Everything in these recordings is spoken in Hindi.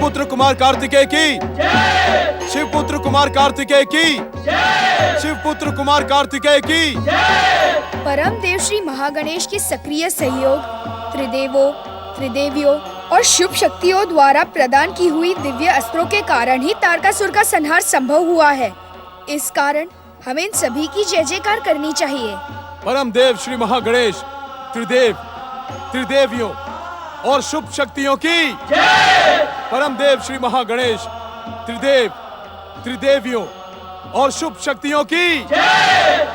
शिवपुत्र कुमार कार्तिकेय की, शिवपुत्र कुमार कार्तिकेय की, शिवपुत्र कुमार कार्तिकेय की। परम देव श्री महागणेश के सक्रिय सहयोग, त्रिदेवों, त्रिदेवियों और शुभ शक्तियों द्वारा प्रदान की हुई दिव्य अस्त्रों के कारण ही तारकासुर का संहार संभव हुआ है। इस कारण हमें इन सभी की जय जयकार करनी चाहिए। परम देव श्री महागणेश, त्रिदेव, त्रिदेवियों और शुभ शक्तियों की जय। परम देव श्री महागणेश, त्रिदेव, त्रिदेवियों और शुभ शक्तियों की जय।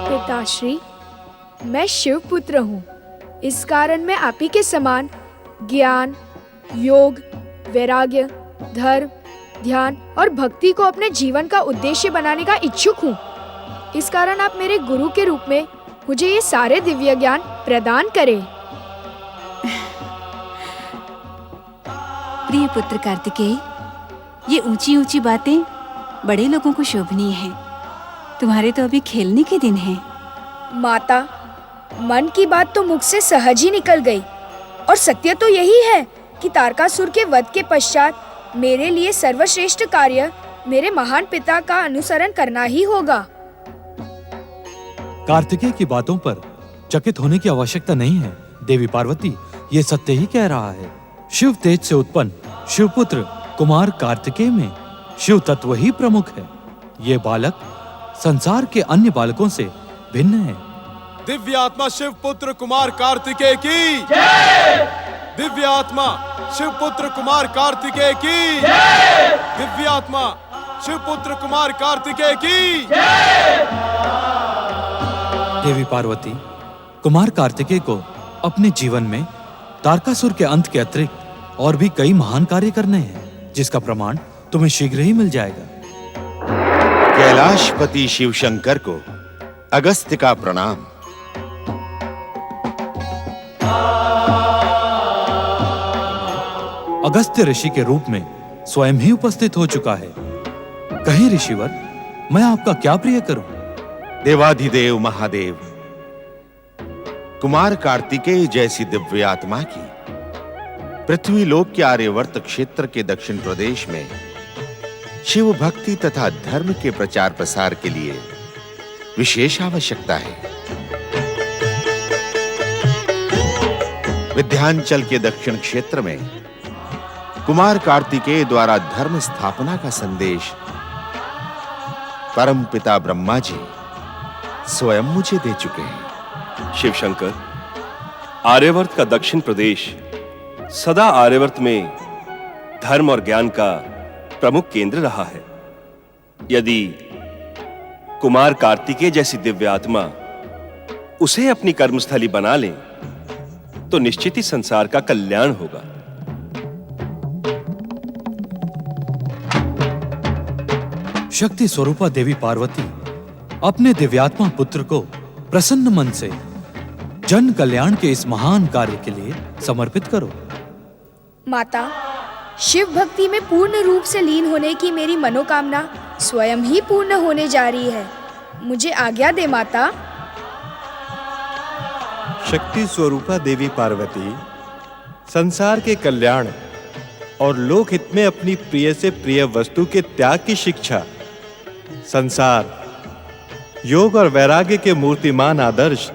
पिताश्री, मैं शिव पुत्र हूँ। इस कारण मैं आप ही के समान ज्ञान, योग, वैराग्य, धर्म, ध्यान और भक्ति को अपने जीवन का उद्देश्य बनाने का इच्छुक हूँ। इस कारण आप मेरे गुरु के रूप में मुझे ये सारे दिव्य ज्ञान प्रदान करें। प्रिय पुत्र कार्तिकेय, ये ऊंची ऊंची बातें बड़े लोगों को शोभनीय है। तुम्हारे तो अभी खेलने के दिन हैं। माता, मन की बात तो मुख से सहज ही निकल गई और सत्य तो यही है कि तारकासुर के वध के पश्चात मेरे लिए सर्वश्रेष्ठ कार्य मेरे महान पिता का अनुसरण करना ही होगा। कार्तिकेय की बातों पर चकित होने की आवश्यकता नहीं है। देवी पार्वती ये सत्य ही कह रहा है। शिव तेज से उत्पन्न शिवपुत्र कुमार कार्तिकेय में शिव तत्व ही प्रमुख है। ये बालक संसार के अन्य बालकों से भिन्न है। दिव्य आत्मा शिवपुत्र कुमार कार्तिकेय की जय। दिव्य आत्मा शिवपुत्र कुमार कार्तिकेय की जय। दिव्य आत्मा शिवपुत्र कुमार कार्तिकेय की जय। देवी पार्वती, कुमार कार्तिकेय को अपने जीवन में तारकासुर के अंत के अतिरिक्त और भी कई महान कार्य करने हैं, जिसका प्रमाण तुम्हें शीघ्र ही मिल जाएगा। कैलाशपति शिव शंकर को अगस्त्य का प्रणाम। अगस्त्य ऋषि के रूप में स्वयं ही उपस्थित हो चुका है। कहीं ऋषिवर, मैं आपका क्या प्रिय करूं? देवाधिदेव महादेव, कुमार कार्तिकेय जैसी दिव्य आत्मा की पृथ्वी लोक के आर्यवर्त क्षेत्र के दक्षिण प्रदेश में शिव भक्ति तथा धर्म के प्रचार प्रसार के लिए विशेष आवश्यकता है। विंध्याचल के दक्षिण क्षेत्र में कुमार कार्तिकेय द्वारा धर्म स्थापना का संदेश परम पिता ब्रह्मा जी स्वयं मुझे दे चुके हैं। शिव शंकर, आर्यवर्त का दक्षिण प्रदेश सदा आर्यवर्त में धर्म और ज्ञान का प्रमुख केंद्र रहा है। यदि कुमार कार्तिकेय जैसी दिव्य आत्मा उसे अपनी कर्मस्थली बना लें तो निश्चित ही संसार का कल्याण होगा। शक्ति स्वरूपा देवी पार्वती, अपने दिव्यात्मा पुत्र को प्रसन्न मन से जन कल्याण के इस महान कार्य के लिए समर्पित करो। माता, शिव भक्ति में पूर्ण रूप से लीन होने की मेरी मनोकामना स्वयं ही पूर्ण होने जा रही है। मुझे आज्ञा दे माता। शक्ति स्वरूपा देवी पार्वती, संसार के कल्याण और लोकहित में अपनी प्रिय से प्रिय वस्तु के त्याग की शिक्षा संसार, योग और वैराग्य के मूर्तिमान आदर्श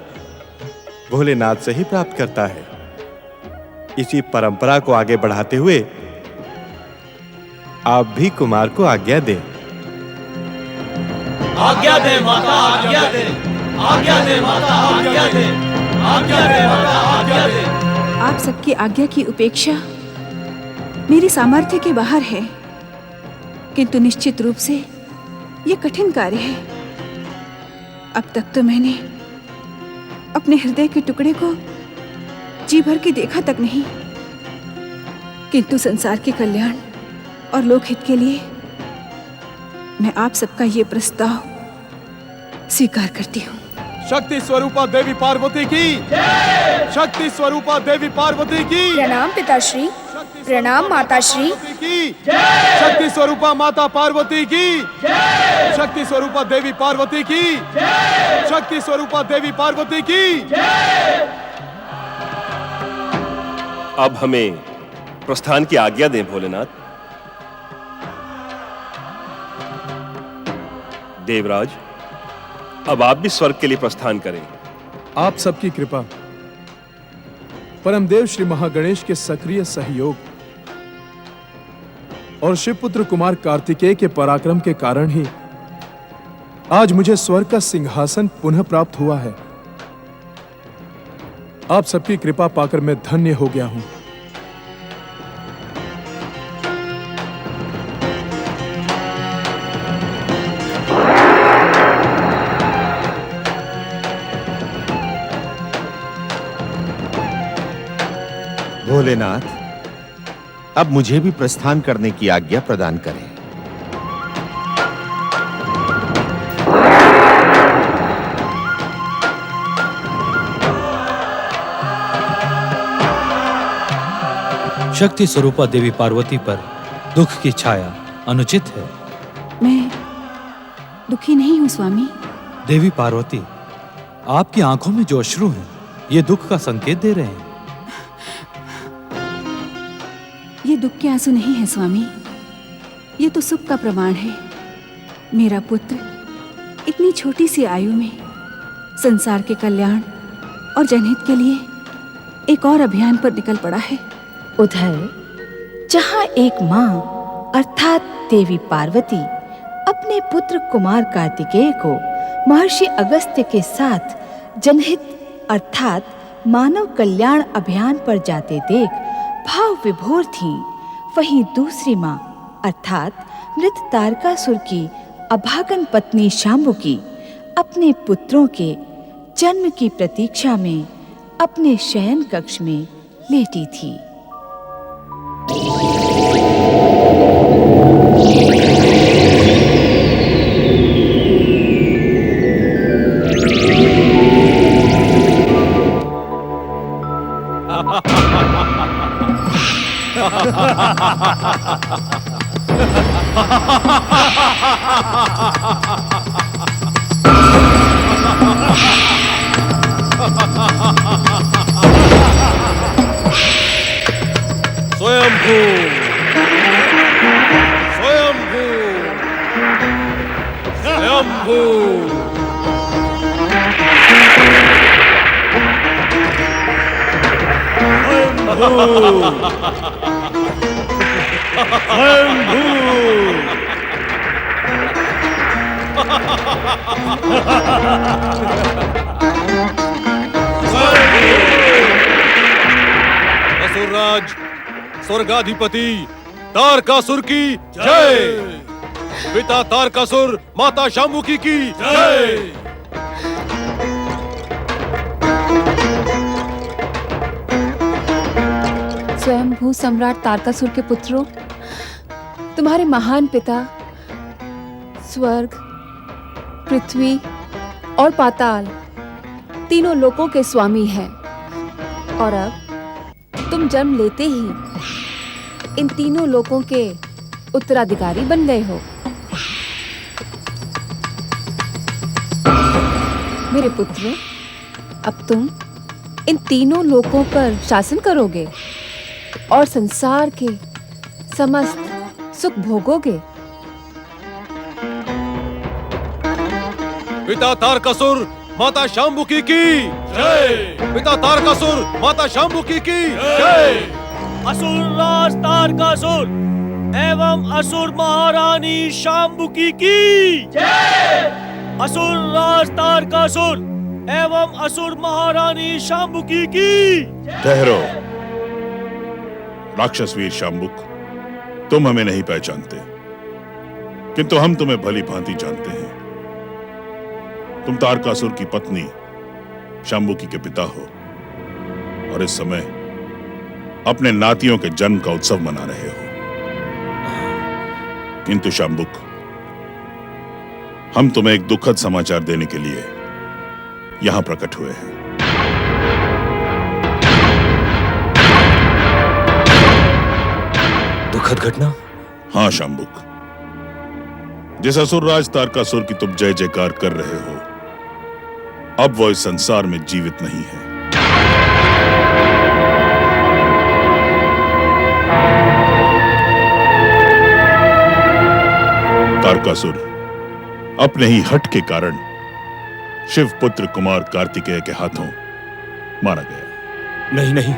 भोलेनाथ से ही प्राप्त करता है। इसी परंपरा को आगे बढ़ाते हुए आप भी कुमार को आज्ञा दें। आज्ञा दे माता, आज्ञा दे, आज्ञा दे माता, आज्ञा दे, आज्ञा दे माता, आज्ञा दे। आप सबकी आज्ञा की उपेक्षा मेरी सामर्थ्य के बाहर है, किंतु निश्चित रूप से यह कठिन कार्य है। अब तक तो मैंने अपने हृदय के टुकड़े को जी भर के देखा तक नहीं, किंतु संसार के कल्याण और लोकहित के लिए मैं आप सबका ये प्रस्ताव स्वीकार करती हूँ। शक्ति स्वरूपा देवी पार्वती की जय। शक्ति स्वरूपा देवी पार्वती की प्रणाम पिताश्री, प्रणाम माताश्री। शक्ति स्वरूपा माता पार्वती की जय। शक्ति स्वरूपा देवी पार्वती की जय। शक्ति स्वरूपा देवी पार्वती की जय। अब हमें प्रस्थान की आज्ञा दें भोलेनाथ। देवराज, अब आप भी स्वर्ग के लिए प्रस्थान करें। आप सबकी कृपा, परमदेव श्री महागणेश के सक्रिय सहयोग और शिवपुत्र कुमार कार्तिकेय के पराक्रम के कारण ही आज मुझे स्वर्ग का सिंहासन पुनः प्राप्त हुआ है। आप सबकी कृपा पाकर मैं धन्य हो गया हूं। भोलेनाथ, अब मुझे भी प्रस्थान करने की आज्ञा प्रदान करें। शक्ति स्वरूपा देवी पार्वती पर दुख की छाया अनुचित है। मैं दुखी नहीं हूं स्वामी। देवी पार्वती, आपकी आंखों में जो अश्रु हैं, ये दुख का संकेत दे रहे हैं। ये दुख के आंसू नहीं है स्वामी, ये तो सुख का प्रमाण है। मेरा पुत्र इतनी छोटी सी आयु में संसार के कल्याण और जनहित के लिए एक और अभियान पर निकल पड़ा है। उधर जहां एक मां अर्थात देवी पार्वती अपने पुत्र कुमार कार्तिकेय को महर्षि अगस्त्य के साथ जनहित अर्थात मानव कल्याण अभियान पर जाते देख भाव विभोर थीं, वहीं दूसरी मां अर्थात मृत तारकासुर की अभागन पत्नी शांभुकी अपने पुत्रों के जन्म की प्रतीक्षा में अपने शयन कक्ष में लेटी थी। स्वयंभू, स्वयंभू, स्वयंभू। असुरराज स्वर्गाधिपति तारकासुर की जय। पिता तारकासुर, माता शांभुकी की जय। स्वयंभू सम्राट तारकासुर के पुत्रों, तुम्हारे महान पिता स्वर्ग, पृथ्वी और पाताल तीनों लोकों के स्वामी हैं और अब तुम जन्म लेते ही इन तीनों लोकों के उत्तराधिकारी बन गए हो। मेरे पुत्र, अब तुम इन तीनों लोकों पर शासन करोगे और संसार के समस्त सुख भोगोगे। पिता तारकासुर, माता शांभुकी की जय। पिता तारकासुर, माता शांभुकी की जय। असुर राज तारकासुर एवं असुर महारानी शांभुकी की जय। असुर राज तारकासुर एवं असुर महारानी शांभुकी की। ठहरो राक्षस वीर शांबुक, तुम हमें नहीं पहचानते, किंतु हम तुम्हें भली भांति जानते हैं। तुम तारकासुर की पत्नी शांभुकी के पिता हो और इस समय अपने नातियों के जन्म का उत्सव मना रहे हो। किंतु शांबुक, हम तुम्हें एक दुखद समाचार देने के लिए यहां प्रकट हुए हैं। दुखद घटना? हाँ शांबुक, जिस असुरराज तारकासुर की तुम जय जयकार कर रहे हो, अब वो इस संसार में जीवित नहीं है। तारकासुर अपने ही हट के कारण शिव पुत्र कुमार कार्तिकेय के हाथों मारा गया। नहीं नहीं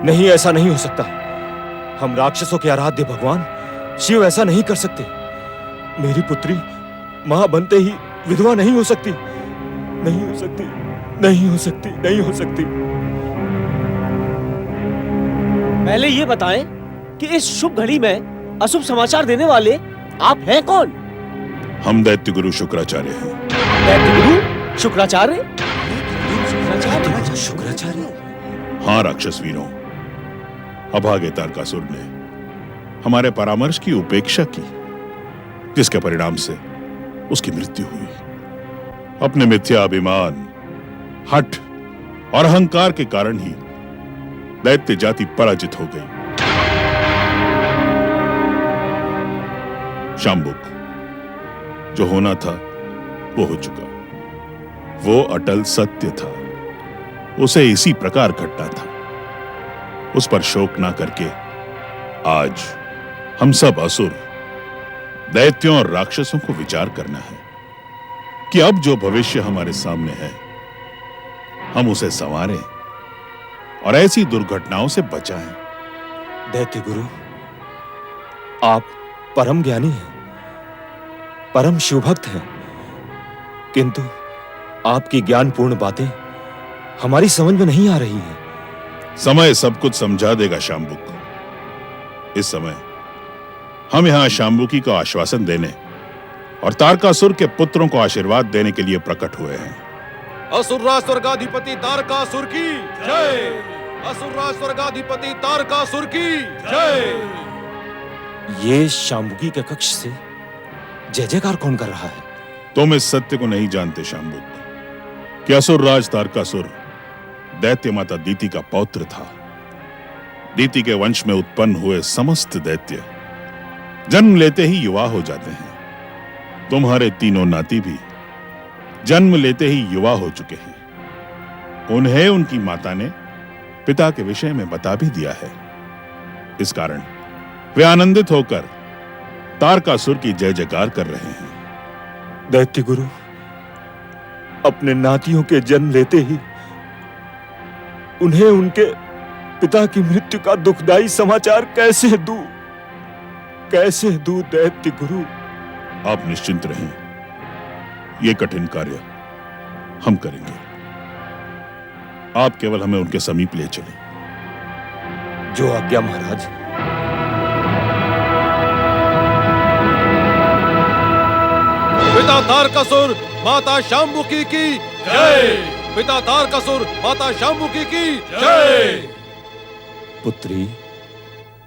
नहीं, ऐसा नहीं हो सकता। हम राक्षसों के आराध्य भगवान शिव ऐसा नहीं कर सकते। मेरी पुत्री मां बनते ही विधवा नहीं हो सकती, नहीं हो सकती, नहीं हो सकती, नहीं हो सकती। पहले ये बताएं कि इस शुभ घड़ी में अशुभ समाचार देने वाले आप हैं कौन? हम दैत्य गुरु शुक्राचार्य हैं। दैत्य गुरु शुक्राचार्य? शुक्राचार्य? हाँ राक्षस वीरों, अभागे तारकासुर ने हमारे परामर्श की उपेक्षा की, जिसके परिणाम से उसकी मृत्यु हुई। अपने मिथ्या अभिमान, हठ और अहंकार के कारण ही दैत्य जाति पराजित हो गई। शांबुक, जो होना था वो हो चुका। वो अटल सत्य था, उसे इसी प्रकार घटना था। उस पर शोक ना करके आज हम सब असुर, दैत्यों और राक्षसों को विचार करना है कि अब जो भविष्य हमारे सामने है हम उसे संवारें और ऐसी दुर्घटनाओं से बचाएं। दैत्य गुरु, आप परम ज्ञानी हैं, परम शिवभक्त हैं, किंतु आपकी ज्ञानपूर्ण बातें हमारी समझ में नहीं आ रही हैं। समय सब कुछ समझा देगा शांबुक। इस समय हम यहां शांबुकी को आश्वासन देने और तारकासुर के पुत्रों को आशीर्वाद देने के लिए प्रकट हुए हैं। असुरराज स्वर्गाधिपति तारकासुर की जय! असुरराज स्वर्गाधिपति तारकासुर की जय! ये शांबुकी के कक्ष से जय जयकार कौन कर रहा है? तुम इस सत्य को नहीं जानते शांबुक कि असुरराज तारकासुर दैत्य माता दीति का पौत्र था। दीति के वंश में उत्पन्न हुए समस्त दैत्य जन्म लेते ही युवा हो जाते हैं। तुम्हारे तीनों नाती भी जन्म लेते ही युवा हो चुके हैं। उन्हें उनकी माता ने पिता के विषय में बता भी दिया है। इस कारण वे आनंदित होकर तारकासुर की जय जयकार कर रहे हैं। दैत्य गुरु, अपने नातियों के जन्म लेते ही उन्हें उनके पिता की मृत्यु का दुखदाई समाचार कैसे दूं? कैसे दूं दैत्य गुरु? आप निश्चिंत रहें, ये कठिन कार्य हम करेंगे। आप केवल हमें उनके समीप ले चलें। जो आज्ञा महाराज। पिता तारकासुर माता शांबुकी की जय! पिता तारकासुर माता शांबुकी की जय! पुत्री,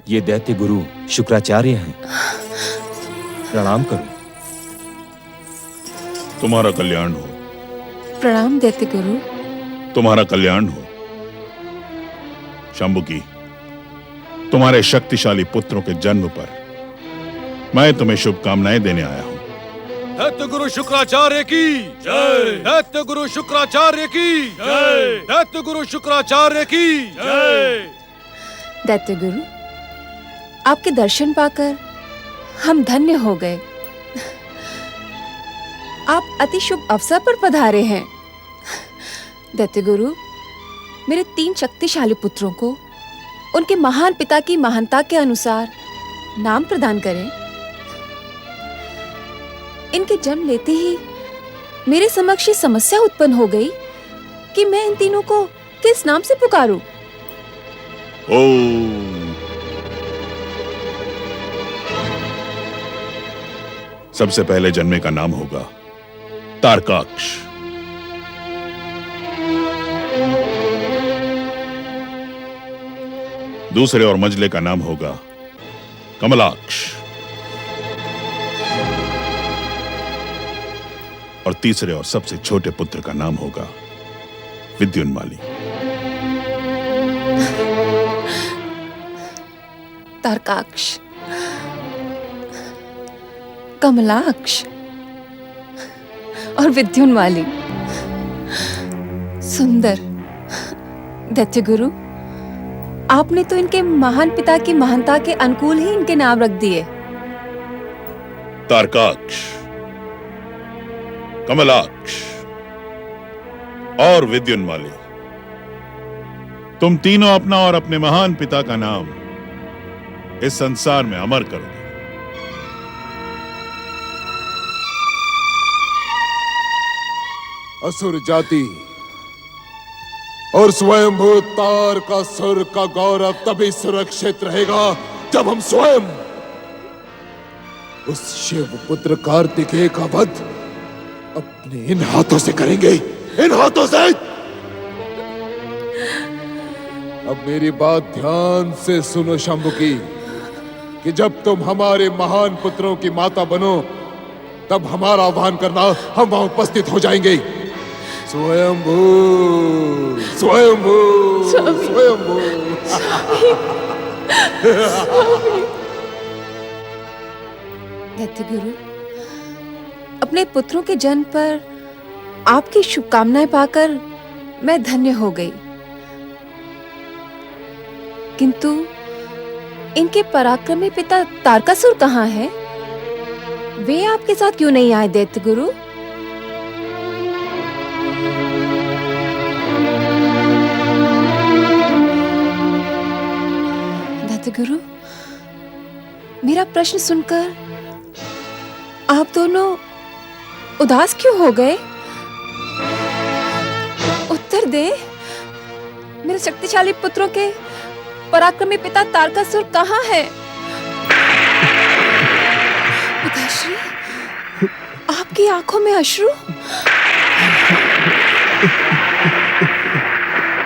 ये दैत्य गुरु शुक्राचार्य हैं, प्रणाम करो। तुम्हारा कल्याण हो। प्रणाम दैत्य गुरु। तुम्हारा कल्याण हो। शांबुकी, तुम्हारे शक्तिशाली पुत्रों के जन्म पर मैं तुम्हें शुभकामनाएं देने आया हूं। दैत्य गुरु शुक्राचार्य की जय! दैत्य गुरु शुक्राचार्य की जय! दैत्य गुरु शुक्राचार्य की जय! दैत्य गुरु, आपके दर्शन पाकर हम धन्य हो गए। आप अति शुभ अवसर पर पधारे हैं। दैत्य गुरु, मेरे 3 शक्तिशाली पुत्रों को उनके महान पिता की महानता के अनुसार नाम प्रदान करें। इनके जन्म लेते ही मेरे समक्ष ये समस्या उत्पन्न हो गई कि मैं इन तीनों को किस नाम से पुकारूं? ओम। सबसे पहले जन्मे का नाम होगा तारकाक्ष। दूसरे और मंझले का नाम होगा कमलाक्ष। और तीसरे और सबसे छोटे पुत्र का नाम होगा विद्युन्माली। तारकाक्ष, कमलाक्ष और विद्युन्माली। सुंदर। दैत्य गुरु, आपने तो इनके महान पिता की महानता के अनुकूल ही इनके नाम रख दिए। तारकाक्ष, कमलाक्ष और विद्युन्माली, तुम तीनों अपना और अपने महान पिता का नाम इस संसार में अमर करोगे। असुर जाति और स्वयंभू तारकासुर का गौरव तभी सुरक्षित रहेगा जब हम स्वयं उस शिव पुत्र कार्तिकेय का वध अपने इन हाथों से करेंगे, इन हाथों से। अब मेरी बात ध्यान से सुनो शंभुकी, कि जब तुम हमारे महान पुत्रों की माता बनो तब हमारा आह्वान करना, हम वहां उपस्थित हो जाएंगे। स्वयंभू, स्वयंभू, स्वयंभू। दैत्य गुरु, अपने पुत्रों के जन्म पर आपकी शुभकामनाएं पाकर मैं धन्य हो गई, किंतु इनके पराक्रमी पिता तारकासुर कहाँ हैं? वे आपके साथ क्यों नहीं आए दैत्य गुरु? दैत्य गुरु, मेरा प्रश्न सुनकर आप दोनों उदास क्यों हो गए? उत्तर दे। मेरे शक्तिशाली पुत्रों के पराक्रमी पिता तारकासुर कहाँ है? पिताश्री, आपकी आंखों में अश्रु?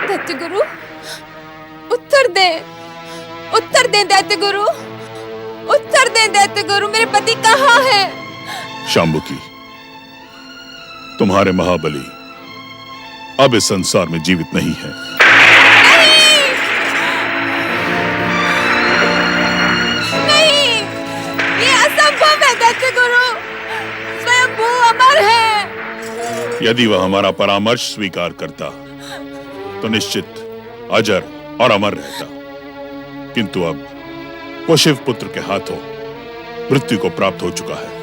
दैत्य गुरु, उत्तर दे, उत्तर दे दैत्य गुरु, उत्तर दे दैत्य गुरु, मेरे पति कहाँ है? शांबुकी, तुम्हारे महाबली अब इस संसार में जीवित नहीं है। नहीं, ये असंभव है दैत्य गुरु, स्वयंभू अमर है। यदि वह हमारा परामर्श स्वीकार करता तो निश्चित अजर और अमर रहता, किंतु अब वो शिव पुत्र के हाथों मृत्यु को प्राप्त हो चुका है।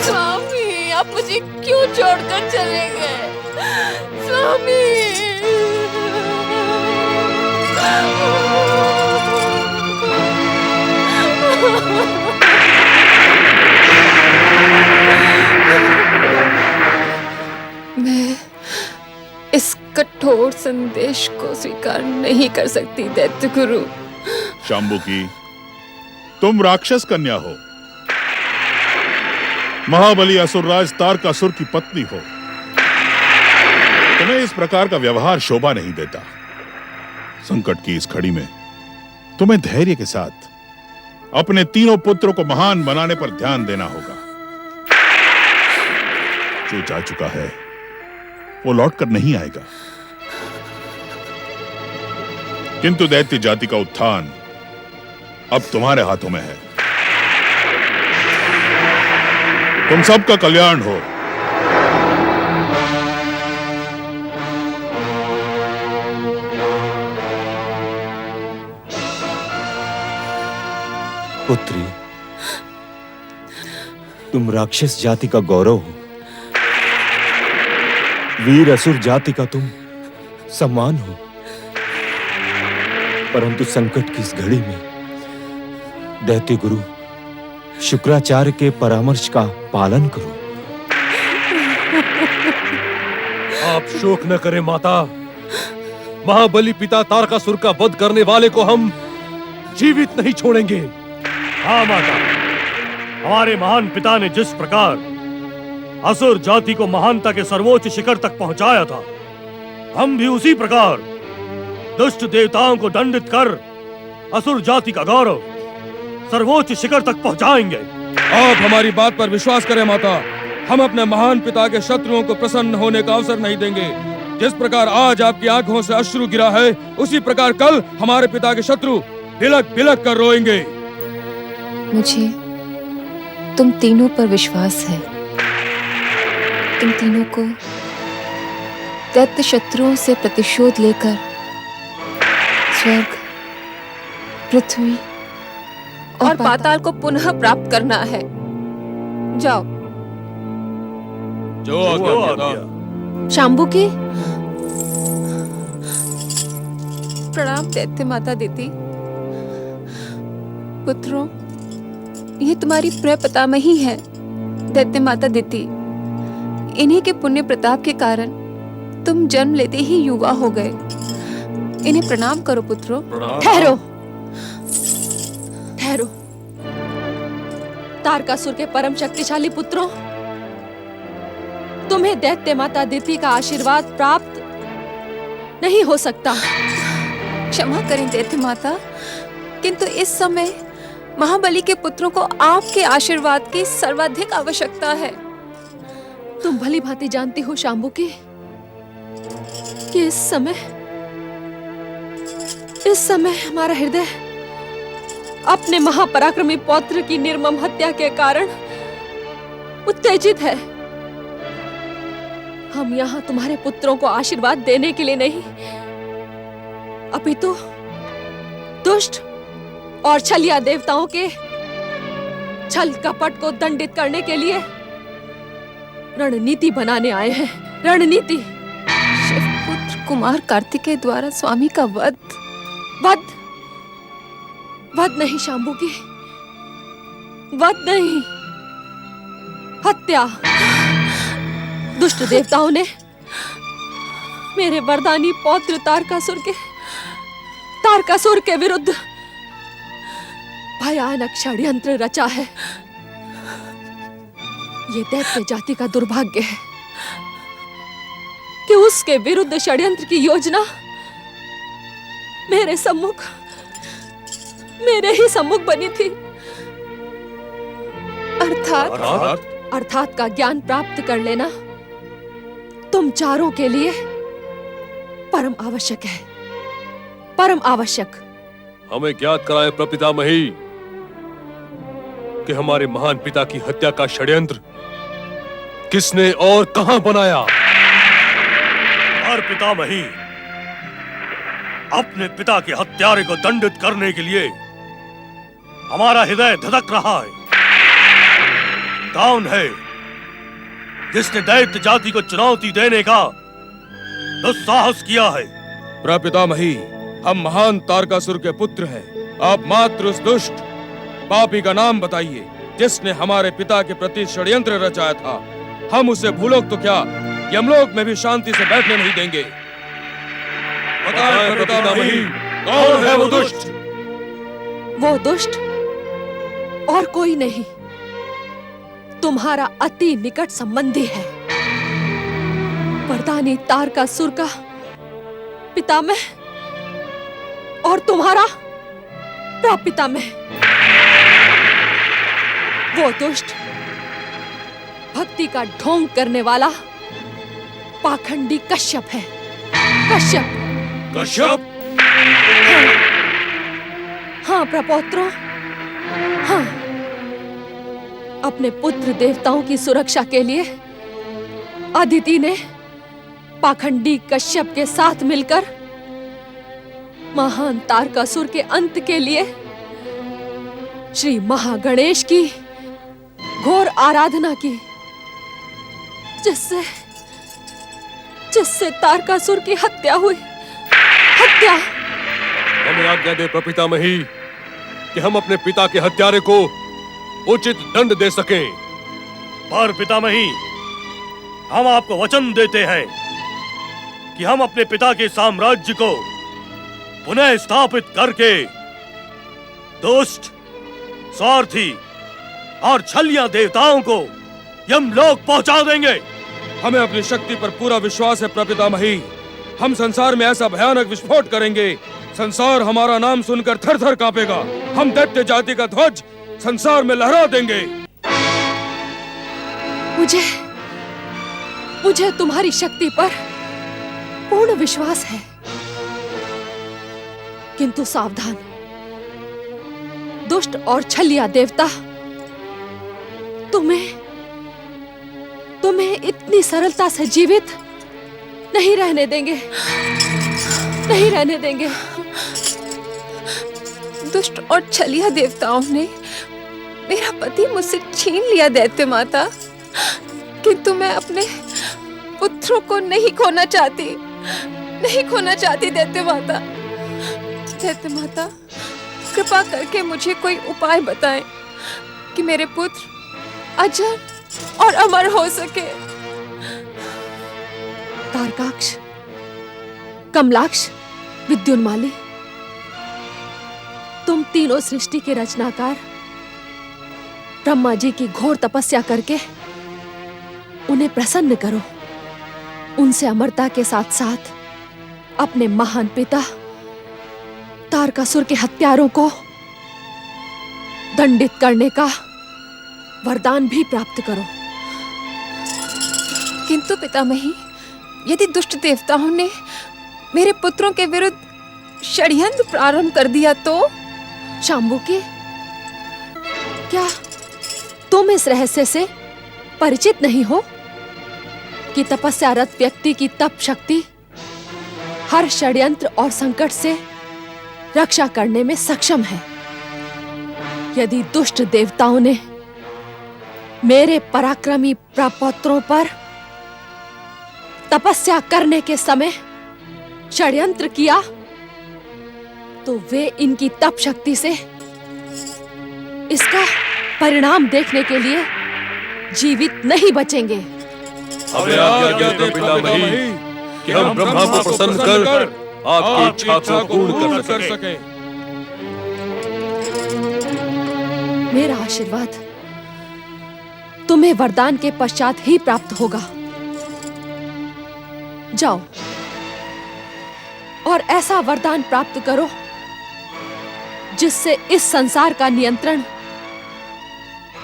स्वामी, आप मुझे क्यों छोड़कर चले गए? स्वामी, मैं इस कठोर संदेश को स्वीकार नहीं कर सकती दैत्य गुरु। शांबुकी, तुम राक्षस कन्या हो, महाबली असुरराज तारकासुर की पत्नी हो, तुम्हें इस प्रकार का व्यवहार शोभा नहीं देता। संकट की इस घड़ी में तुम्हें धैर्य के साथ अपने तीनों पुत्रों को महान बनाने पर ध्यान देना होगा। जो जा चुका है वो लौटकर नहीं आएगा, किंतु दैत्य जाति का उत्थान अब तुम्हारे हाथों में है। तुम सबका कल्याण हो। पुत्री, तुम राक्षस जाति का गौरव हो, वीर असुर जाति का तुम सम्मान हो, परंतु संकट की इस घड़ी में दैत्य गुरु शुक्राचार्य के परामर्श का पालन करो। आप शोक न करें माता, महाबली पिता तारकासुर का वध करने वाले को हम जीवित नहीं छोड़ेंगे। हाँ माता, हमारे महान पिता ने जिस प्रकार असुर जाति को महानता के सर्वोच्च शिखर तक पहुंचाया था, हम भी उसी प्रकार दुष्ट देवताओं को दंडित कर असुर जाति का गौरव सर्वोच्च शिखर तक पहुंचाएंगे। आप हमारी बात पर विश्वास करें माता, हम अपने महान पिता के शत्रुओं को प्रसन्न होने का अवसर नहीं देंगे। जिस प्रकार आज आपकी आंखों से अश्रु गिरा है, उसी प्रकार कल हमारे पिता के शत्रु बिलक बिलक कर रोएंगे। मुझे तुम तीनों पर विश्वास है। तुम तीनों को दैत्य शत्रुओं से प्रतिशोध लेकर स्वर्ग, पृथ्वी और पाताल को पुनः प्राप्त करना है। जाओ। जो आज्ञा। शाम्बू की प्रणाम दैत्य माता दीदी। पुत्रों, ये तुम्हारी प्रिय पितामही है दैत्य माता दीदी। इन्हीं के पुण्य प्रताप के कारण तुम जन्म लेते ही युवा हो गए। इन्हें प्रणाम करो पुत्रों। ठहरो, ठहरो। तारकासुर के परम शक्तिशाली पुत्रों, तुम्हें दैत्य माता दिति का आशीर्वाद प्राप्त नहीं हो सकता। क्षमा करें दैत्य माता, किंतु इस समय महाबली के पुत्रों को आपके आशीर्वाद की सर्वाधिक आवश्यकता है। तुम भली भांति जानती हो शाम्बू की कि इस समय हमारा हृदय अपने महापराक्रमी पौत्र की निर्मम हत्या के कारण उत्तेजित है। हम यहाँ तुम्हारे पुत्रों को आशीर्वाद देने के लिए नहीं, अपितु दुष्ट और छलिया देवताओं के छल कपट को दंडित करने के लिए रणनीति बनाने आए हैं। रणनीति। शिवपुत्र कुमार कार्तिकेय द्वारा स्वामी का वध नहीं शाम्बू की, वध नहीं, हत्या। दुष्ट देवताओं ने मेरे वरदानी पौत्र तारकासुर के विरुद्ध भयानक षड्यंत्र रचा है। ये दैत्य जाति का दुर्भाग्य है कि उसके विरुद्ध षड्यंत्र की योजना मेरे ही सम्मुख बनी थी। अर्थात का ज्ञान प्राप्त कर लेना तुम चारों के लिए परम आवश्यक है, परम आवश्यक। हमें ज्ञात कराए प्रपितामही कि हमारे महान पिता की हत्या का षड्यंत्र किसने और कहां बनाया। और पितामही, अपने पिता के हत्यारे को दंडित करने के लिए हमारा हृदय धधक रहा है। कौन है जिसने दैत्य जाति को चुनौती देने का दुस्साहस किया है? प्रपितामही, हम महान तारकासुर के पुत्र हैं। आप मात्र उस दुष्ट पापी का नाम बताइए जिसने हमारे पिता के प्रति षड्यंत्र रचाया था। हम उसे भूलोक तो क्या, यमलोक में भी शांति से बैठने नहीं देंगे। बताएं प्रपितामही, कौन है वो दुष्ट? वो दुष्ट और कोई नहीं, तुम्हारा अति निकट संबंधी है। वरदानी तारकासुर का पितामह और तुम्हारा प्रपितामह। वो दुष्ट भक्ति का ढोंग करने वाला पाखंडी कश्यप है। कश्यप? हाँ प्रपौत्रों, हाँ। अपने पुत्र देवताओं की सुरक्षा के लिए अदिति ने पाखंडी कश्यप के साथ मिलकर महान तारकासुर के अंत के लिए श्री महागणेश की घोर आराधना की, जिससे तारकासुर की हत्या हुई। हत्या। हमें आज्ञा दे प्रपितामही कि हम अपने पिता के हत्यारे को उचित दंड दे सकें। पर पितामही, हम आपको वचन देते हैं कि हम अपने पिता के साम्राज्य को पुनः स्थापित करके दुष्ट, स्वार्थी और छलिया देवताओं को यमलोक पहुंचा देंगे। हमें अपनी शक्ति पर पूरा विश्वास है प्रपितामही। हम संसार में ऐसा भयानक विस्फोट करेंगे, संसार हमारा नाम सुनकर थर थर कांपेगा। हम दैत्य जाति का ध्वज संसार में लहरा देंगे। मुझे तुम्हारी शक्ति पर पूर्ण विश्वास है, किंतु सावधान, दुष्ट और छलिया देवता तुम्हें इतनी सरलता से जीवित नहीं रहने देंगे, नहीं रहने देंगे। दुष्ट और छलिया देवताओं ने मेरा पति मुझसे छीन लिया दैत्य माता, किंतु मैं अपने पुत्रों को नहीं खोना चाहती, नहीं खोना चाहती दैत्य माता। दैत्य माता, कृपा करके मुझे कोई उपाय बताएं कि मेरे पुत्र अजर और अमर हो सके। तारकाक्ष, कमलाक्ष, विद्युन्माली, तुम तीनों सृष्टि के रचनाकार ब्रह्मा जी की घोर तपस्या करके उन्हें प्रसन्न करो। उनसे अमरता के साथ साथ अपने महान पिता तारकासुर के हत्यारों को दंडित करने का वरदान भी प्राप्त करो। किंतु पितामही, यदि दुष्ट देवताओं ने मेरे पुत्रों के विरुद्ध षड्यंत्र प्रारंभ कर दिया तो? शांबुके, क्या तुम इस रहस्य से परिचित नहीं हो कि तपस्यारत व्यक्ति की तप शक्ति हर षड्यंत्र और संकट से रक्षा करने में सक्षम है? यदि दुष्ट देवताओं ने मेरे पराक्रमी प्रपौत्रों पर तपस्या करने के समय षड्यंत्र किया तो वे इनकी तप शक्ति से इसका परिणाम देखने के लिए जीवित नहीं बचेंगे। हमें आज्ञा दे पितामही कि हम ब्रह्मा को प्रसन्न कर आपकी इच्छा को पूर्ण कर सके। मेरा आशीर्वाद तुम्हें वरदान के पश्चात ही प्राप्त होगा। जाओ और ऐसा वरदान प्राप्त करो जिससे इस संसार का नियंत्रण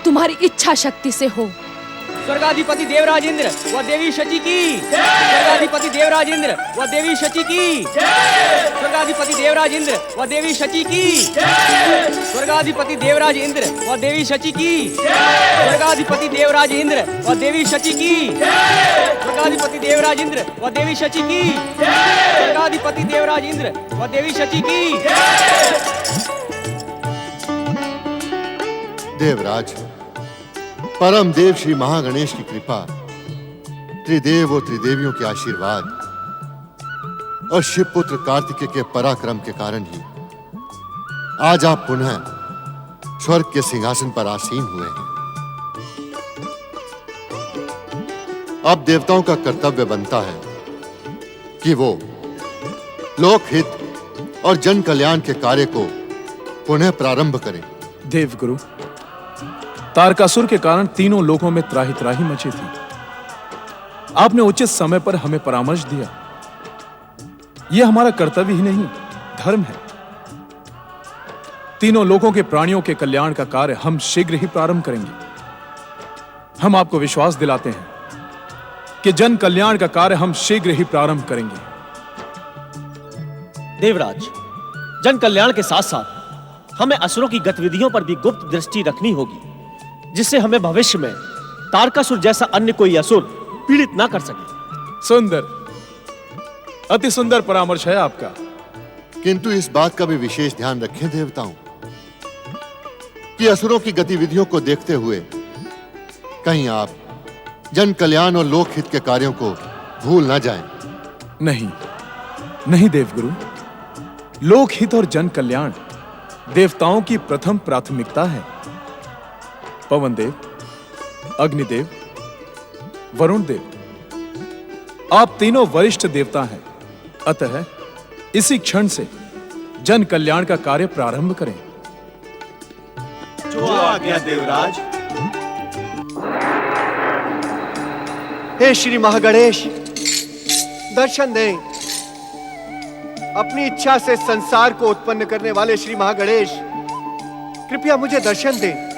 तुम्हारी इच्छा शक्ति से हो। स्वर्गाधिपति देवराज इंद्र व देवी शची की, स्वर्गाधिपति देवराज इंद्र व देवी शची की, स्वर्गाधिपति देवराज इंद्र व देवी शची की, स्वर्गाधिपति देवराज इंद्र व देवी शची की, स्वर्गाधिपति देवराज इंद्र व देवी शची की, स्वर्गाधिपति देवराज इंद्र व देवी शची की, स्वर्गाधिपति देवराज इंद्र व देवी शची की। देवराज, परम देव श्री महागणेश की कृपा, त्रिदेव और त्रिदेवियों के आशीर्वाद और शिवपुत्र कार्तिकेय के पराक्रम के कारण ही आज आप पुनः स्वर्ग के सिंहासन पर आसीन हुए हैं। अब देवताओं का कर्तव्य बनता है कि वो लोकहित और जन कल्याण के कार्य को पुनः प्रारंभ करें। देवगुरु, तारकासुर के कारण तीनों लोकों में त्राही त्राही मची थी। आपने उचित समय पर हमें परामर्श दिया। यह हमारा कर्तव्य ही नहीं, धर्म है। तीनों लोकों के प्राणियों के कल्याण का कार्य हम शीघ्र ही प्रारंभ करेंगे। हम आपको विश्वास दिलाते हैं कि जन कल्याण का कार्य हम शीघ्र ही प्रारंभ करेंगे। देवराज, जन कल्याण के साथ साथ हमें असुरों की गतिविधियों पर भी गुप्त दृष्टि रखनी होगी, जिससे हमें भविष्य में तारकासुर जैसा अन्य कोई असुर पीड़ित ना कर सके। सुंदर, अति सुंदर परामर्श है आपका। किंतु इस बात का भी विशेष ध्यान रखें देवताओं कि असुरों की गतिविधियों को देखते हुए कहीं आप जन कल्याण और लोकहित के कार्यों को भूल ना जाएं। नहीं, नहीं देवगुरु, लोकहित और जन कल्याण देवताओं की प्रथम प्राथमिकता है। पवन देव, अग्निदेव, वरुण देव, आप तीनों वरिष्ठ देवता हैं। अतः इसी क्षण से जन कल्याण का कार्य प्रारंभ करें। जो आज्ञा देवराज। हे श्री महागणेश, दर्शन दें। अपनी इच्छा से संसार को उत्पन्न करने वाले श्री महागणेश, कृपया मुझे दर्शन दें।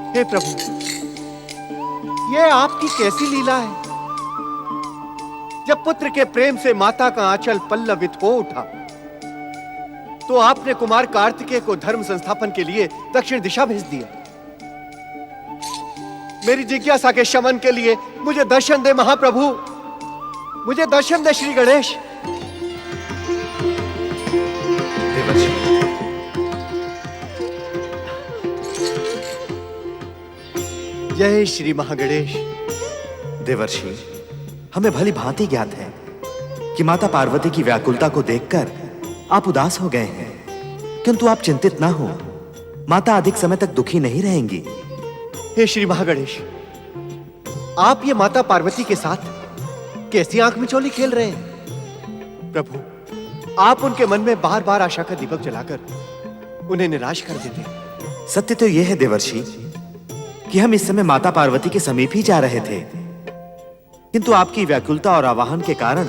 हे प्रभु, यह आपकी कैसी लीला है? जब पुत्र के प्रेम से माता का आंचल पल्लवित हो उठा, तो आपने कुमार कार्तिकेय को धर्म संस्थापन के लिए दक्षिण दिशा भेज दिया। मेरी जिज्ञासा के शमन के लिए मुझे दर्शन दे महाप्रभु, मुझे दर्शन दे श्री गणेश। जय श्री महागणेश। देवर्षि, हमें भली भांति ज्ञात है कि माता पार्वती की व्याकुलता को देखकर आप उदास हो गए हैं, किंतु आप चिंतित ना हो, माता अधिक समय तक दुखी नहीं रहेंगी। हे श्री महागणेश, आप ये माता पार्वती के साथ कैसी आंख मिचौली खेल रहे हैं? प्रभु, आप उनके मन में बार बार आशा का दीपक जलाकर उन्हें निराश कर देते हैं। सत्य तो यह है देवर्षि कि हम इस समय माता पार्वती के समीप ही जा रहे थे, किंतु आपकी व्याकुलता और आवाहन के कारण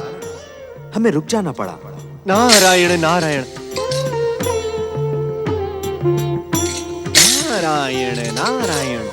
हमें रुक जाना पड़ा। नारायण नारायण नारायण नारायण।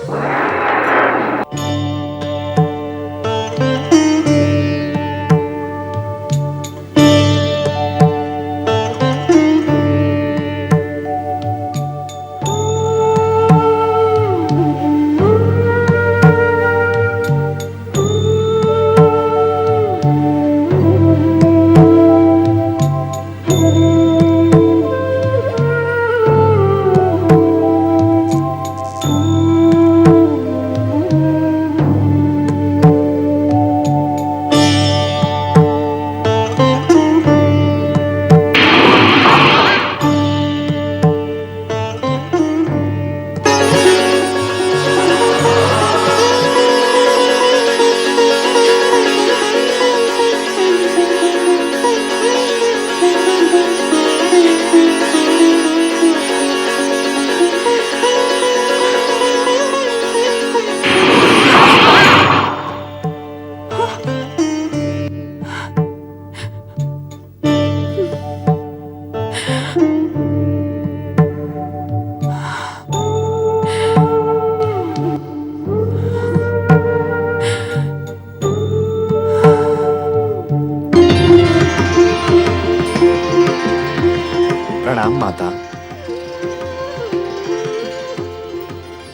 प्रणाम माता।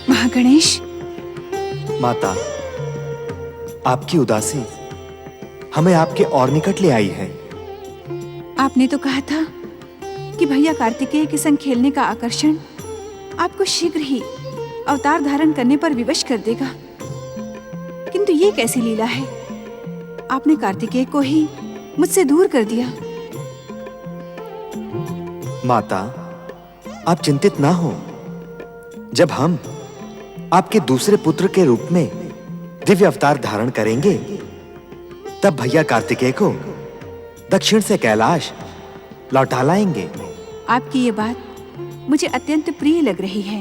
महागणेश। माता, आपकी उदासी हमें आपके और निकट ले आई है। आपने तो कहा था कि भैया कार्तिकेय के संग खेलने का आकर्षण आपको शीघ्र ही अवतार धारण करने पर विवश कर देगा, किंतु ये कैसी लीला है? आपने कार्तिकेय को ही मुझसे दूर कर दिया। माता, आप चिंतित ना हो। जब हम आपके दूसरे पुत्र के रूप में दिव्य अवतार धारण करेंगे, तब भैया कार्तिकेय को दक्षिण से कैलाश लौटा लाएंगे। आपकी ये बात मुझे अत्यंत प्रिय लग रही है,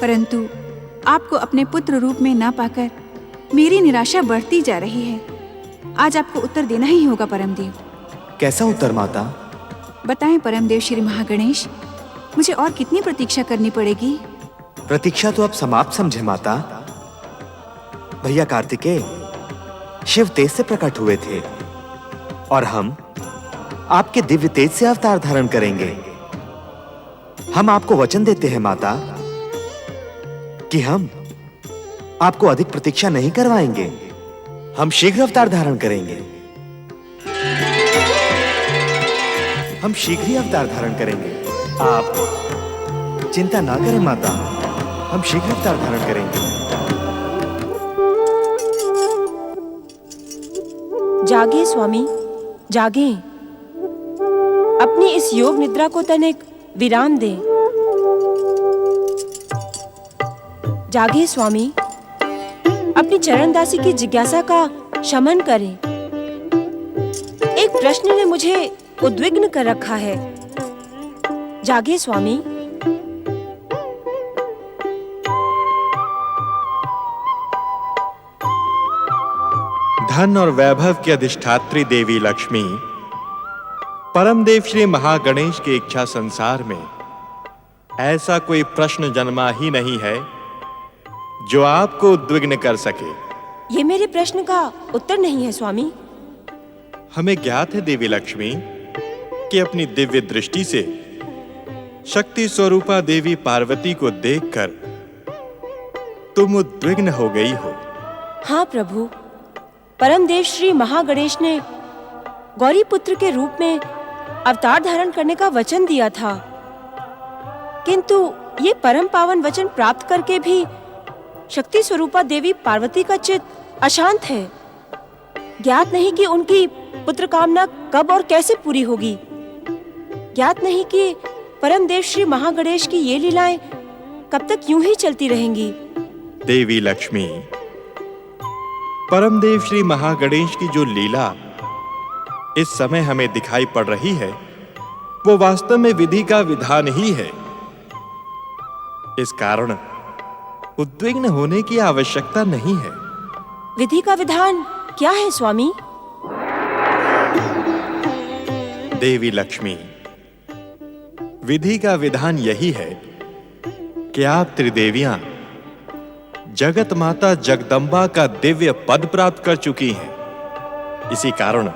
परंतु आपको अपने पुत्र रूप में ना पाकर मेरी निराशा बढ़ती जा रही है। आज आपको उत्तर देना ही होगा परमदेव। कैसा उत्तर माता? बताएं परमदेव श्री महागणेश, मुझे और कितनी प्रतीक्षा करनी पड़ेगी? प्रतीक्षा तो अब समाप्त समझे माता। भैया कार्तिकेय शिव तेज से प्रकट हुए थे और हम आपके दिव्य तेज से अवतार धारण करेंगे। हम आपको वचन देते हैं माता कि हम आपको अधिक प्रतीक्षा नहीं करवाएंगे। हम शीघ्र अवतार धारण करेंगे। हम शीघ्र ही अवतार धारण करेंगे। आप चिंता ना करें माता, हम शीघ्र अवतार धारण करेंगे। जागे स्वामी, जागे। अपनी इस योग निद्रा को तनिक विराम दे। जागे स्वामी, अपनी चरणदासी की जिज्ञासा का शमन करें। एक प्रश्न ने मुझे उद्विग्न कर रखा है। जागे स्वामी। धन और वैभव की अधिष्ठात्री देवी लक्ष्मी परमदेव श्री महागणेश की इच्छा संसार में ऐसा कोई प्रश्न जन्मा ही नहीं है जो आपको उद्विग्न कर सके। ये मेरे प्रश्न का उत्तर नहीं है स्वामी। हमें ज्ञात है देवी लक्ष्मी कि अपनी दिव्य दृष्टि से शक्ति स्वरूपा देवी पार्वती को देखकर तुम उद्विग्न हो गई हो। हाँ प्रभु, परमदेव श्री महागणेश ने गौरी पुत्र के रूप में अवतार धारण करने का वचन दिया था, किंतु ये परम पावन वचन प्राप्त करके भी शक्ति स्वरूपा देवी पार्वती का चित्त अशांत है। ज्ञात नहीं कि उनकी पुत्र कामना कब और कैसे पूरी होगी। ज्ञात नहीं कि परमदेव श्री महागणेश की ये लीलाएं कब तक यूं ही चलती रहेंगी। देवी लक्ष्मी, परमदेव श्री महागणेश की जो लीला इस समय हमें दिखाई पड़ रही है, वो वास्तव में विधि का विधान ही है। इस कारण उद्विग्न होने की आवश्यकता नहीं है। विधि का विधान क्या है स्वामी? देवी लक्ष्मी, विधि का विधान यही है कि आप त्रिदेवियां जगत माता जगदम्बा का दिव्य पद प्राप्त कर चुकी हैं। इसी कारण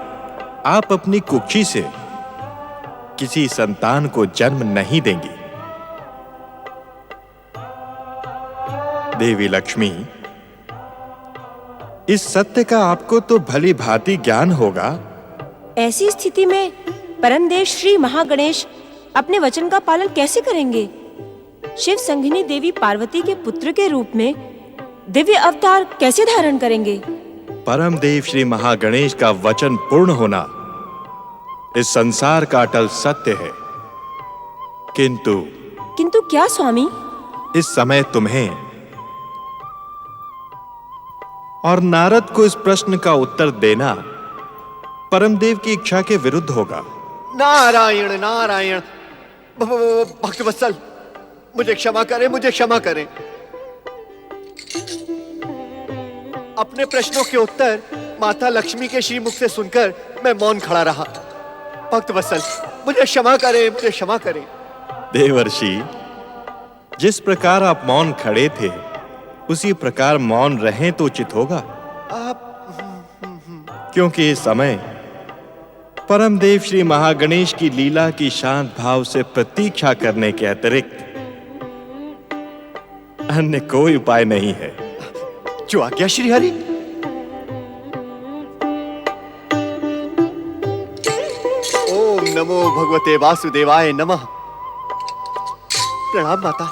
आप अपनी कुक्षी से किसी संतान को जन्म नहीं देंगी। देवी लक्ष्मी, इस सत्य का आपको तो भली भांति ज्ञान होगा। ऐसी स्थिति में परमदेव श्री महागणेश अपने वचन का पालन कैसे करेंगे? शिव संघिनी देवी पार्वती के पुत्र के रूप में दिव्य अवतार कैसे धारण करेंगे? परमदेव श्री महागणेश का वचन पूर्ण होना इस संसार का अटल सत्य है। किंतु क्या स्वामी? इस समय तुम्हें और नारद को इस प्रश्न का उत्तर देना परमदेव की इच्छा के विरुद्ध होगा। नारायण नारायण, भक्तवत्सल, मुझे क्षमा करें, मुझे क्षमा करें। अपने प्रश्नों के उत्तर माता लक्ष्मी के श्रीमुख से सुनकर मैं मौन खड़ा रहा। भक्तवत्सल, मुझे क्षमा करें, मुझे क्षमा करें। देवर्षि, जिस प्रकार आप मौन खड़े थे उसी प्रकार मौन रहें तो उचित होगा। क्योंकि इस समय परमदेव श्री महागणेश की लीला की शांत भाव से प्रतीक्षा करने के अतिरिक्त अन्य कोई उपाय नहीं है। जो आज्ञा श्री हरि। ओम नमो भगवते वासुदेवाय नमः। प्रणाम माता।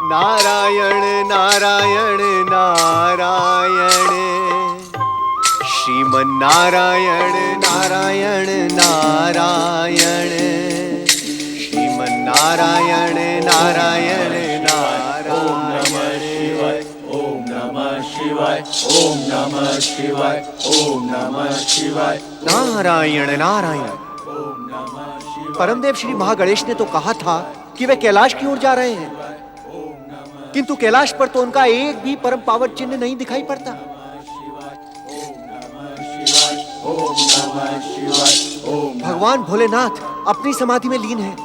नारायण नारायण नारायण, श्रीमन नारायण नारायण नारायण, श्रीमन नारायण नारायण नारायण। ओम नमः शिवाय, ओम नमः शिवाय, ओम नमः शिवाय। नारायण नारायण। परमदेव श्री महागणेश ने तो कहा था कि वे कैलाश की ओर जा रहे हैं, किंतु कैलाश पर तो उनका एक भी परम पावन चिन्ह नहीं दिखाई पड़ता। भगवान भोलेनाथ अपनी समाधि में लीन हैं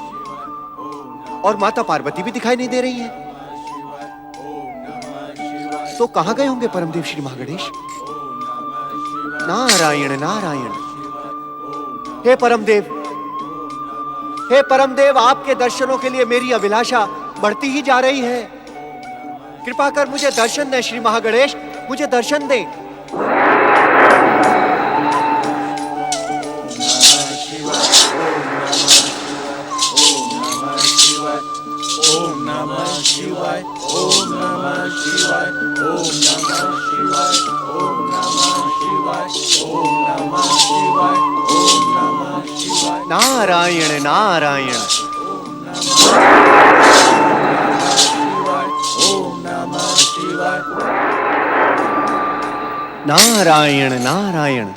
और माता पार्वती भी दिखाई नहीं दे रही है। तो कहां गए होंगे परमदेव श्री महागणेश? नारायण नारायण। हे परमदेव, हे परमदेव, आपके दर्शनों के लिए मेरी अभिलाषा बढ़ती ही जा रही है। कृपा कर मुझे दर्शन दें श्री महागणेश, मुझे दर्शन दें। ओम नमः शिवाय, ओम नमः शिवाय, ओम नमः शिवाय, ओम नमः शिवाय, ओम नमः शिवाय, ओम नमः शिवाय। नारायण नारायण। नारायण नारायण।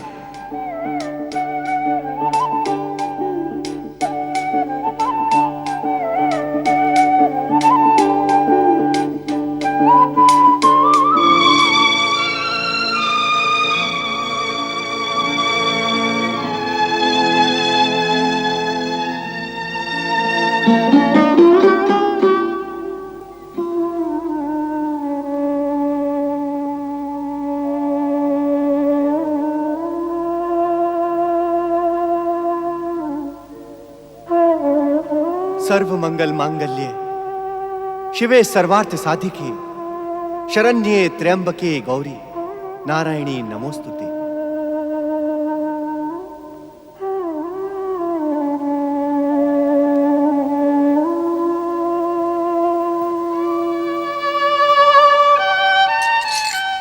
सर्व मंगल मांगल्ये शिवे सर्वार्थ साधिके शरण्ये त्र्यंबके गौरी नारायणी नमोस्तुते।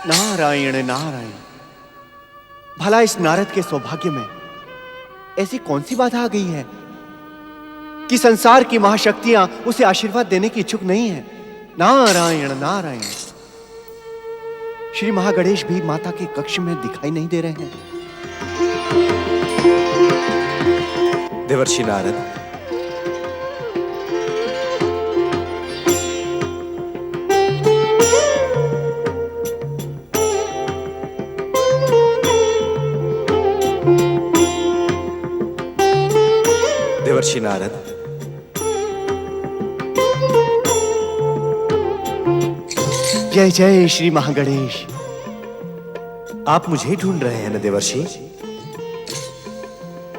नारायण नारायण, भला इस नारद के सौभाग्य में ऐसी कौन सी बाधा आ गई है कि संसार की महाशक्तियां उसे आशीर्वाद देने की इच्छुक नहीं है। नारायण नारायण, श्री महागणेश भी माता के कक्ष में दिखाई नहीं दे रहे हैं। देवर्षि नारद, देवर्षि नारद, जय जय श्री महागणेश। आप मुझे ही ढूंढ रहे हैं न देवर्षि?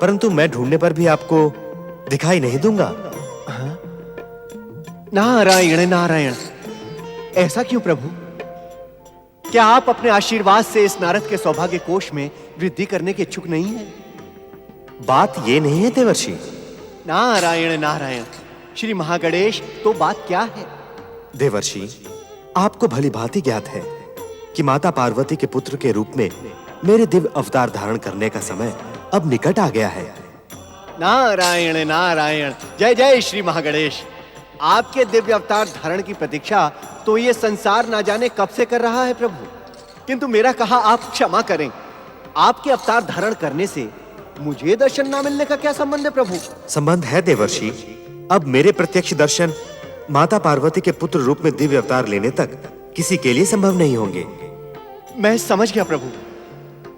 परंतु मैं ढूंढने पर भी आपको दिखाई नहीं दूंगा। नारायण नारायण, ऐसा क्यों प्रभु? क्या आप अपने आशीर्वाद से इस नारद के सौभाग्य कोष में वृद्धि करने के इच्छुक नहीं हैं? बात ये नहीं है देवर्षि। नारायण नारायण, श्री महागणेश, तो बात क्या है? देवर्षि, आपको भली भांति ज्ञात है कि माता पार्वती के पुत्र के रूप में मेरे दिव्य अवतार धारण करने का समय अब निकट आ गया है। नारायण नारायण, जय जय श्री महागणेश। आपके दिव्य अवतार धारण की प्रतीक्षा तो ये संसार ना जाने कब से कर रहा है प्रभु, किंतु मेरा कहा आप क्षमा करें। आपके अवतार धारण करने से मुझे दर्शन ना मिलने का क्या संबंध है प्रभु? संबंध है देवर्षि। अब मेरे प्रत्यक्ष दर्शन माता पार्वती के पुत्र रूप में दिव्य अवतार लेने तक किसी के लिए संभव नहीं होंगे। मैं समझ गया प्रभु,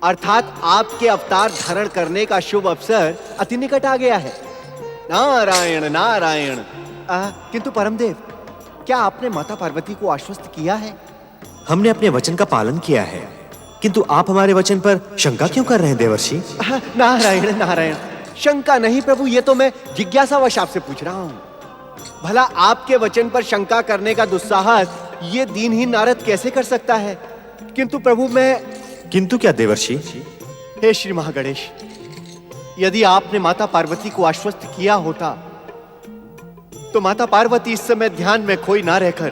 अर्थात आपके अवतार धारण करने का शुभ अवसर अति निकट आ गया है। नारायण नारायण। किंतु परमदेव, क्या आपने माता पार्वती को आश्वस्त किया है? हमने अपने वचन का पालन किया है, किंतु आप हमारे वचन पर शंका क्यों कर रहे हैं देवर्षि? नारायण नारायण, शंका नहीं प्रभु, ये तो मैं जिज्ञासावश आपसे पूछ रहा हूँ। भला आपके वचन पर शंका करने का दुस्साहस ये दीनहीन नारद कैसे कर सकता है? किंतु प्रभु मैं... किंतु क्या देवर्षि? हे श्री महागणेश, यदि आपने माता पार्वती को आश्वस्त किया होता तो माता पार्वती इस समय ध्यान में खोई ना रहकर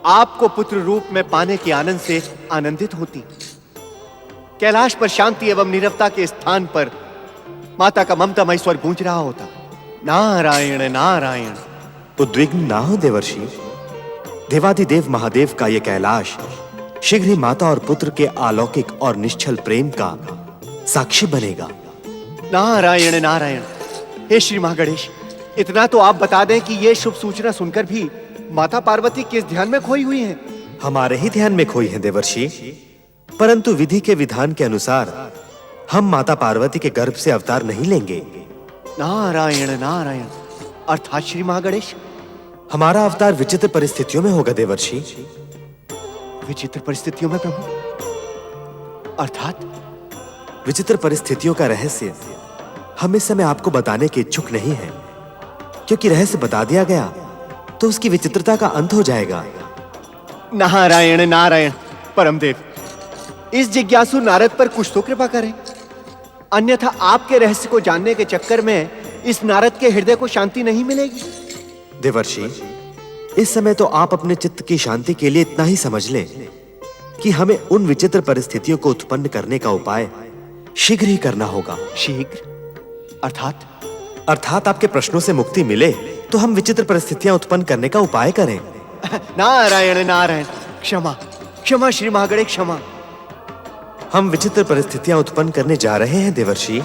आपको पुत्र रूप में पाने के आनंद से आनंदित होती। कैलाश पर शांति एवं नीरवता के स्थान पर माता का ममतामय स्वर गूंज रहा होता। नारायण नारायण। उद्विग्न ना हो देवर्षि, देवाधिदेव महादेव का यह कैलाश शीघ्र ही माता और पुत्र के अलौकिक और निश्चल प्रेम का साक्षी बनेगा। नारायण नारायण। हे श्री महागणेश, इतना तो आप बता दें कि यह शुभ सूचना सुनकर भी माता पार्वती किस ध्यान में खोई हुई हैं? हमारे ही ध्यान में खोई हैं देवर्षि, परंतु विधि के विधान के अनुसार हम माता पार्वती के गर्भ से अवतार नहीं लेंगे। नारायण नारायण। अर्थात श्री महागणेश, हमारा अवतार विचित्र परिस्थितियों में होगा देवर्षि। विचित्र परिस्थितियों में प्रभु? अर्थात? विचित्र परिस्थितियों का रहस्य हम इस समय आपको बताने के इच्छुक नहीं हैं, क्योंकि रहस्य बता दिया गया तो उसकी विचित्रता का अंत हो जाएगा। नारायण नारायण। परमदेव, इस जिज्ञासु नारद पर कुछ तो कृपा करें, अन्यथा आपके रहस्य को जानने के चक्कर में इस नारद के हृदय को शांति नहीं मिलेगी। देवर्षि, इस समय तो आप अपने चित्त की शांति के लिए इतना ही समझ लें कि हमें उन विचित्र परिस्थितियों को उत्पन्न करने का उपाय शीघ्र ही करना होगा। शीघ्र? अर्थात? अर्थात आपके प्रश्नों से मुक्ति मिले तो हम विचित्र परिस्थितियां उत्पन्न करने का उपाय करें। नारायण नारायण। क्षमा क्षमा श्री महागणेश, क्षमा। हम विचित्र परिस्थितियां उत्पन्न करने जा रहे हैं देवर्षि।